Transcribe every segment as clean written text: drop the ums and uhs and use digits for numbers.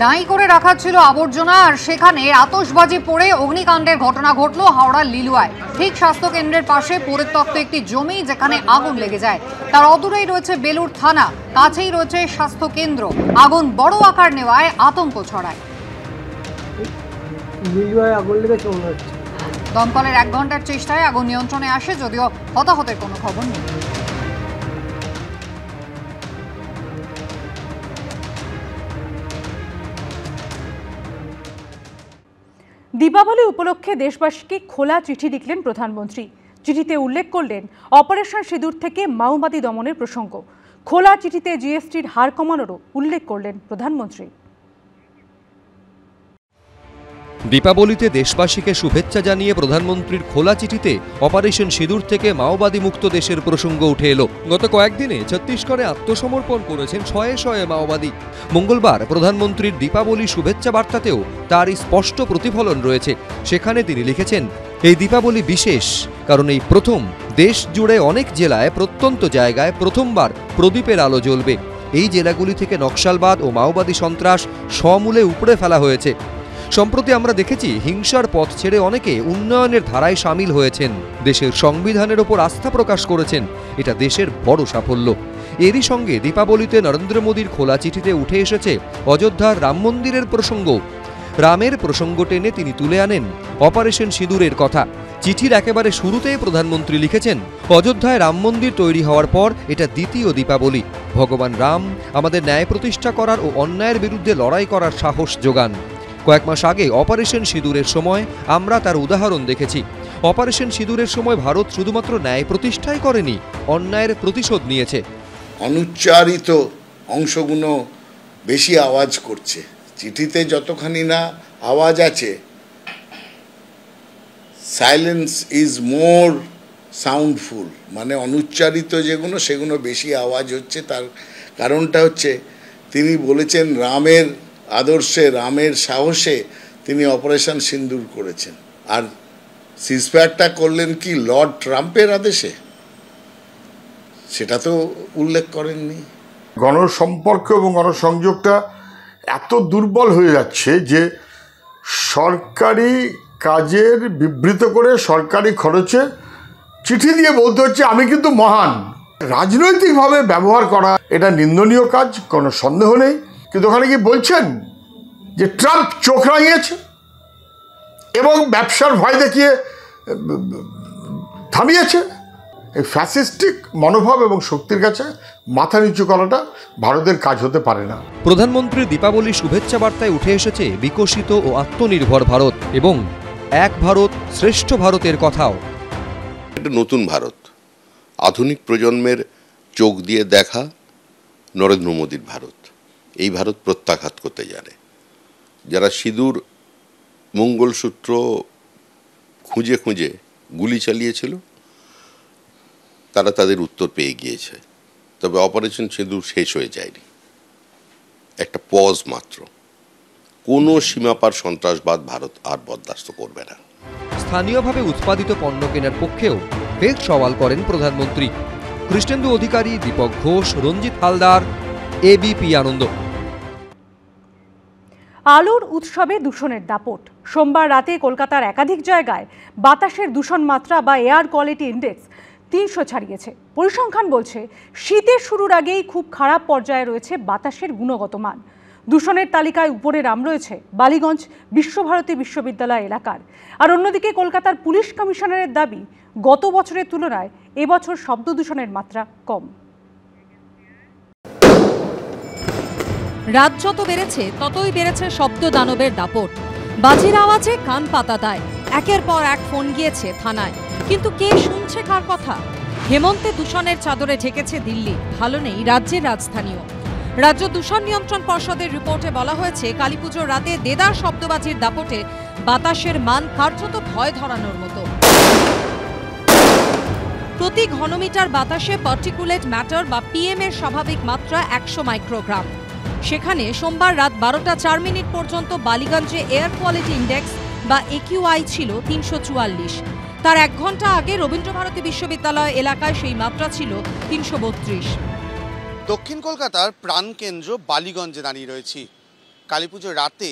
দাঁই করে রাখা ছিল আবর্জনা, আর সেখানে আতশবাজি পড়ে অগ্নিকাণ্ডের ঘটনা ঘটল হাওড়ার লিলুয়ায়। ঠিক স্বাস্থ্য কেন্দ্রের পাশে পরিত্যক্ত একটি জমি, যেখানে আগুন লেগে যায়। তার অদূরেই রয়েছে বেলুর থানা, কাছেই রয়েছে স্বাস্থ্য কেন্দ্র। আগুন বড় আকার নেওয়ায় আতঙ্ক ছড়ায়। লিলুয়ায় আগুন লেগেছে মনে হচ্ছে। দমকলের 1 ঘন্টার চেষ্টায় আগুন নিয়ন্ত্রণে আসে, যদিও হতাহতের কোনো খবর নেই। দীপাবলি উপলক্ষে দেশবাসীকে খোলা চিঠি লিখলেন প্রধানমন্ত্রী। চিঠিতে উল্লেখ করলেন অপারেশন সিঁদুর থেকে মাওবাদী দমনের প্রসঙ্গ। খোলা চিঠিতে জিএসটির হার কমানোরও উল্লেখ করলেন প্রধানমন্ত্রী। দীপাবলিতে দেশবাসীকে শুভেচ্ছা জানিয়ে প্রধানমন্ত্রীর খোলা চিঠিতে অপারেশন সিঁদুর থেকে মাওবাদী মুক্ত দেশের প্রসঙ্গ উঠে এলো। গত কয়েকদিনে ছত্তিশগড়ে আত্মসমর্পণ করেছেন শয়ে শয়ে মাওবাদী। মঙ্গলবার প্রধানমন্ত্রীর দীপাবলি শুভেচ্ছা বার্তাতেও তারই স্পষ্ট প্রতিফলন রয়েছে। সেখানে তিনি লিখেছেন, এই দীপাবলি বিশেষ, কারণ এই প্রথম দেশ জুড়ে অনেক জেলায় প্রত্যন্ত জায়গায় প্রথমবার প্রদীপের আলো জ্বলবে। এই জেলাগুলি থেকে নকশালবাদ ও মাওবাদী সন্ত্রাস সমূলে উপড়ে ফেলা হয়েছে। সম্প্রতি আমরা দেখেছি হিংসার পথ ছেড়ে অনেকে উন্নয়নের ধারায় সামিল হয়েছেন, দেশের সংবিধানের ওপর আস্থা প্রকাশ করেছেন। এটা দেশের বড় সাফল্য। এরই সঙ্গে দীপাবলিতে নরেন্দ্র মোদীর খোলা চিঠিতে উঠে এসেছে অযোধ্যার রাম মন্দিরের প্রসঙ্গ। রামের প্রসঙ্গ টেনে তিনি তুলে আনেন অপারেশন সিঁদুরের কথা। চিঠির একেবারে শুরুতেই প্রধানমন্ত্রী লিখেছেন, অযোধ্যায় রাম মন্দির তৈরি হওয়ার পর এটা দ্বিতীয় দীপাবলি। ভগবান রাম আমাদের ন্যায় প্রতিষ্ঠা করার ও অন্যায়ের বিরুদ্ধে লড়াই করার সাহস যোগান। কয়েক মাস আগে অপারেশন সিঁদুরের সময় আমরা তার উদাহরণ দেখেছি। অপারেশন সিঁদুরের সময় ভারত শুধুমাত্র ন্যায় প্রতিষ্ঠাই করেনি, অন্যায়ের প্রতিশোধ নিয়েছে। অনুচ্চারিত অংশগুলো বেশি আওয়াজ করছে। চিঠিতে যতখানি না আওয়াজ আছে, সাইলেন্স ইজ মোর সাউন্ডফুল, মানে অনুচ্চারিত যেগুলো সেগুলো বেশি আওয়াজ হচ্ছে। তার কারণটা হচ্ছে তিনি বলেছেন রামের আদর্শে, রামের সাহসে তিনি অপারেশন সিন্দুর করেছেন। আর সিজফায়ারটা করলেন কি লর্ড ট্রাম্পের আদেশে? সেটা তো উল্লেখ করেননি। গণসম্পর্ক এবং গণসংযোগটা এত দুর্বল হয়ে যাচ্ছে যে সরকারি কাজের বিবৃত করে সরকারি খরচে চিঠি দিয়ে বলতে হচ্ছে আমি কিন্তু মহান। রাজনৈতিকভাবে ব্যবহার করা এটা নিন্দনীয় কাজ, কোনো সন্দেহ নেই। কিন্তু ওখানে কি বলছেন যে ট্রাম্প চোখ রাঙিয়েছে এবং ব্যবসার ভয় দেখিয়ে থামিয়েছে। এই ফ্যাসিস্টিক মনোভাব এবং শক্তির কাছে মাথা নিচু করাটা ভারতের কাজ হতে পারে না। প্রধানমন্ত্রীর দীপাবলি শুভেচ্ছা বার্তায় উঠে এসেছে বিকশিত ও আত্মনির্ভর ভারত এবং এক ভারত শ্রেষ্ঠ ভারতের কথাও। এটা নতুন ভারত, আধুনিক প্রজন্মের চোখ দিয়ে দেখা নরেন্দ্র মোদীর ভারত। এই ভারত প্রত্যাঘাত করতে জানে। যারা সিঁদুর মঙ্গলসূত্র খুঁজে খুঁজে গুলি চালিয়েছিল, তারা তাদের উত্তর পেয়ে গিয়েছে। তবে অপারেশন সিঁদুর শেষ হয়ে যায়নি, একটা পজ মাত্র। কোনো সীমাপার সন্ত্রাসবাদ ভারত আর বরদাস্ত করবে না। স্থানীয়ভাবে উৎপাদিত পণ্য কেনার পক্ষেও ফের সওয়াল করেন প্রধানমন্ত্রী। কৃষ্ণেন্দু অধিকারী, দীপক ঘোষ, রঞ্জিত হালদার, এবিপি আনন্দ। আলোর উৎসবে দূষণের দাপট। সোমবার রাতে কলকাতার একাধিক জায়গায় বাতাসের দূষণ মাত্রা বা এয়ার কোয়ালিটি ইন্ডেক্স 300 ছাড়িয়েছে। পরিসংখ্যান বলছে শীতের শুরুর আগেই খুব খারাপ পর্যায়ে রয়েছে বাতাসের গুণগত মান। দূষণের তালিকায় উপরে নাম রয়েছে বালিগঞ্জ বিশ্বভারতী বিশ্ববিদ্যালয় এলাকার। আর অন্যদিকে কলকাতার পুলিশ কমিশনারের দাবি, গত বছরের তুলনায় এবছর শব্দ দূষণের মাত্রা কম। রাত যত বেড়েছে ততই বেড়েছে শব্দ দানবের দাপট। বাজির আওয়াজে কান পাতা দেয়। একের পর এক ফোন গিয়েছে থানায়, কিন্তু কে শুনছে কার কথা? হেমন্তে দূষণের চাদরে ঢেকেছে দিল্লি, ভালো নেই রাজ্যের রাজধানীও। রাজ্য দূষণ নিয়ন্ত্রণ পর্ষদের রিপোর্টে বলা হয়েছে, কালীপুজোর রাতে দেদার শব্দবাজির দাপটে বাতাসের মান কার্যত ভয় ধরানোর মতো। প্রতি ঘনমিটার বাতাসে পার্টিকুলেট ম্যাটার বা পিএম এর স্বাভাবিক মাত্রা 100 মাইক্রোগ্রাম। সেখানে সোমবার রাত 12টা 4 মিনিট পর্যন্ত বালিগঞ্জে এয়ার কোয়ালিটি ইন্ডেক্স বা একিউআই ছিল 344। তার 1 ঘন্টা আগে রবীন্দ্রভারতী বিশ্ববিদ্যালয় এলাকায় সেই মাত্রা ছিল 332। দক্ষিণ কলকাতার প্রাণকেন্দ্র বালিগঞ্জে দাঁড়িয়ে রয়েছি। কালীপুজোর রাতে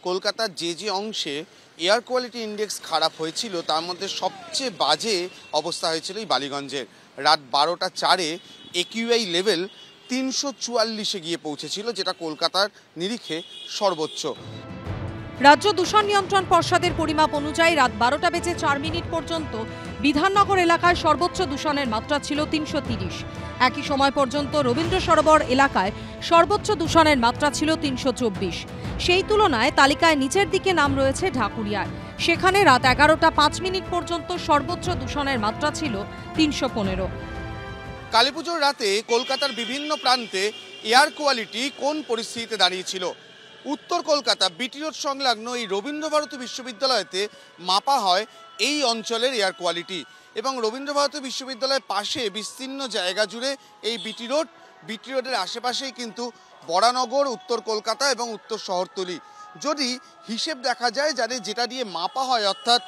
কলকাতার যে অংশে এয়ার কোয়ালিটি ইন্ডেক্স খারাপ হয়েছিল তার মধ্যে সবচেয়ে বাজে অবস্থা হয়েছিল এই বালিগঞ্জের। রাত 12:04 AQI লেভেল 344-এ গিয়ে পৌঁছেছিল, যেটা কলকাতার নিরিখে সর্বোচ্চ। রাজ্য দূষণ নিয়ন্ত্রণ পর্ষদের পরিমাপ অনুযায়ী রাত 12:04 পর্যন্ত বিধাননগর এলাকায় সর্বোচ্চ দূষণের মাত্রা ছিল 330। একই সময় পর্যন্ত রবীন্দ্র সরোবর এলাকায় সর্বোচ্চ দূষণের মাত্রা ছিল 324। সেই তুলনায় তালিকায় নিচের দিকে নাম রয়েছে ঢাকুরিয়ায়। সেখানে রাত 11:05 পর্যন্ত সর্বোচ্চ দূষণের মাত্রা ছিল 315। কালীপুজোর রাতে কলকাতার বিভিন্ন প্রান্তে এয়ার কোয়ালিটি কোন পরিস্থিতিতে দাঁড়িয়েছিল? উত্তর কলকাতা বিটি রোড সংলগ্ন এই রবীন্দ্রভারতী বিশ্ববিদ্যালয়তে মাপা হয় এই অঞ্চলের এয়ার কোয়ালিটি, এবং রবীন্দ্রভারতী বিশ্ববিদ্যালয়ের পাশে বিস্তীর্ণ জায়গা জুড়ে এই বিটি রোডের আশেপাশেই কিন্তু বরানগর, উত্তর কলকাতা এবং উত্তর শহরতলি। যদি হিসেব দেখা যায় যেটা দিয়ে মাপা হয় অর্থাৎ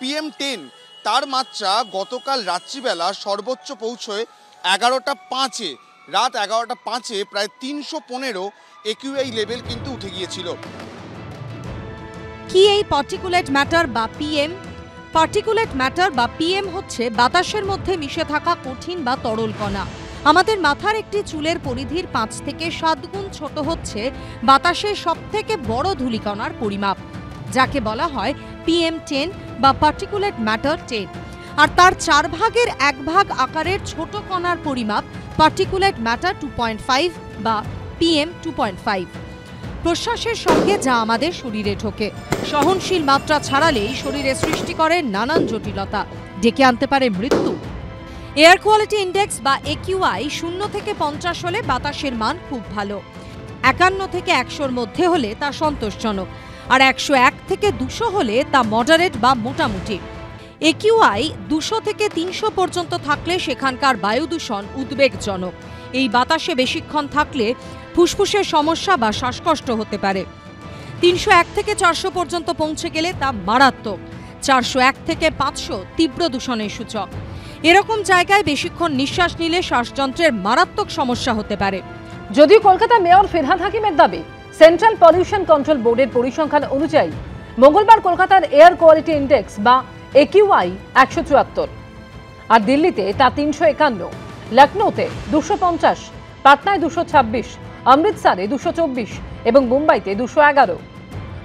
PM10, তার মাত্রা গতকাল রাত্রিবেলা সর্বোচ্চ পৌঁছয় 11:05। রাত 11:05 প্রায় 315 AQI লেভেল কিন্তু উঠে গিয়েছিল। কি এই পার্টিকুলেট ম্যাটার বা PM? পার্টিকুলেট ম্যাটার বা PM হচ্ছে বাতাসের মধ্যে মিশে থাকা কঠিন বা তরল কণা। আমাদের মাথার একটি চুলের পরিধির 5 থেকে 7 গুণ ছোট হচ্ছে বাতাসের সবথেকে বড় ধূলিকণার পরিমাপ, যাকে বলা হয় PM10 বা পার্টিকুলেট ম্যাটার 10। আর তার 4 ভাগের 1 ভাগ আকারের ছোট কণার পরিমাপ পার্টিকুলেট ম্যাটার 2.5 বা PM 2.5। প্রশ্বাসের সঙ্গে যা আমাদের শরীরে ঢোকে, সহনশীল মাত্রা ছাড়ালেই শরীরে সৃষ্টি করে নানান জটিলতা, ডেকে আনতে পারে মৃত্যু। এয়ার কোয়ালিটি ইন্ডেক্স বা AQI 0 থেকে 50 হলে বাতাসের মান খুব ভালো, 51 থেকে 100-র মধ্যে হলে তা সন্তোষজনক, আর 101 থেকে 200 হলে তা মডারেট বা মোটামুটি। AQI 200 থেকে 300 পর্যন্ত থাকলে সেখানকার বায়ু দূষণ উদ্বেগজনক। এই বাতাসে বেশিক্ষণ থাকলে ফুসফুসের সমস্যা বা শ্বাসকষ্ট হতে পারে। 301 থেকে 400 পর্যন্ত পৌঁছে গেলে তা মারাত্মক। 401 থেকে 500 তীব্র দূষণের সূচক। এরকম জায়গায় বেশিক্ষণ নিঃশ্বাস নিলে শ্বাসযন্ত্রের মারাত্মক সমস্যা হতে পারে। যদিও কলকাতা মেয়র ফিরহাদ হাকিমের দাবি, সেন্ট্রাল পলিউশন কন্ট্রোল বোর্ডের পরিসংখ্যান অনুযায়ী মঙ্গলবার কলকাতার এয়ার কোয়ালিটি ইন্ডেক্স বা AQI 174, আর দিল্লিতে তা 351, লখনৌতে 250, পাটনায় 226, অমৃতসরে 224 এবং মুম্বাইতে 211।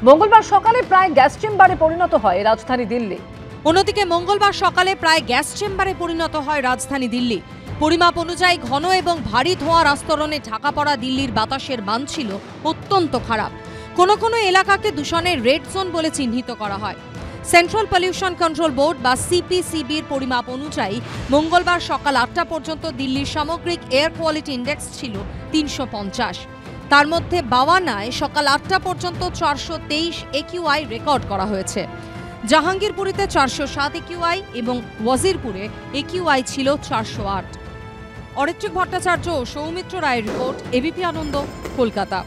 মঙ্গলবার সকালে প্রায় গ্যাস চেম্বারে পরিণত হয় রাজধানী দিল্লি। অন্যদিকে মঙ্গলবার সকালে প্রায় গ্যাস চেম্বারে পরিণত হয় রাজধানী দিল্লি। পরিমাপ অনুযায়ী ঘন এবং ভারী ধোঁয়ার আস্তরণে ঢাকা পড়া দিল্লির বাতাসের মান ছিল অত্যন্ত খারাপ। কোনো কোনো এলাকাকে দূষণের রেড জোন বলে চিহ্নিত করা হয়। সেন্ট্রাল পলিউশন কন্ট্রোল বোর্ড বা CPCBর পরিমাপ অনুযায়ী মঙ্গলবার সকাল 8টা পর্যন্ত দিল্লির সামগ্রিক এয়ার কোয়ালিটি ইন্ডেক্স ছিল 350। তার মধ্যে বাওয়ানায় সকাল 8টা পর্যন্ত 423 AQI রেকর্ড করা হয়েছে। জাহাঙ্গীরপুরীতে 407 AQI এবং ওয়াজিরপুরে AQI ছিল 408। অরিত্রিক ভট্টাচার্য ও সৌমিত্র রায়ের রিপোর্ট, ABP আনন্দ, কলকাতা।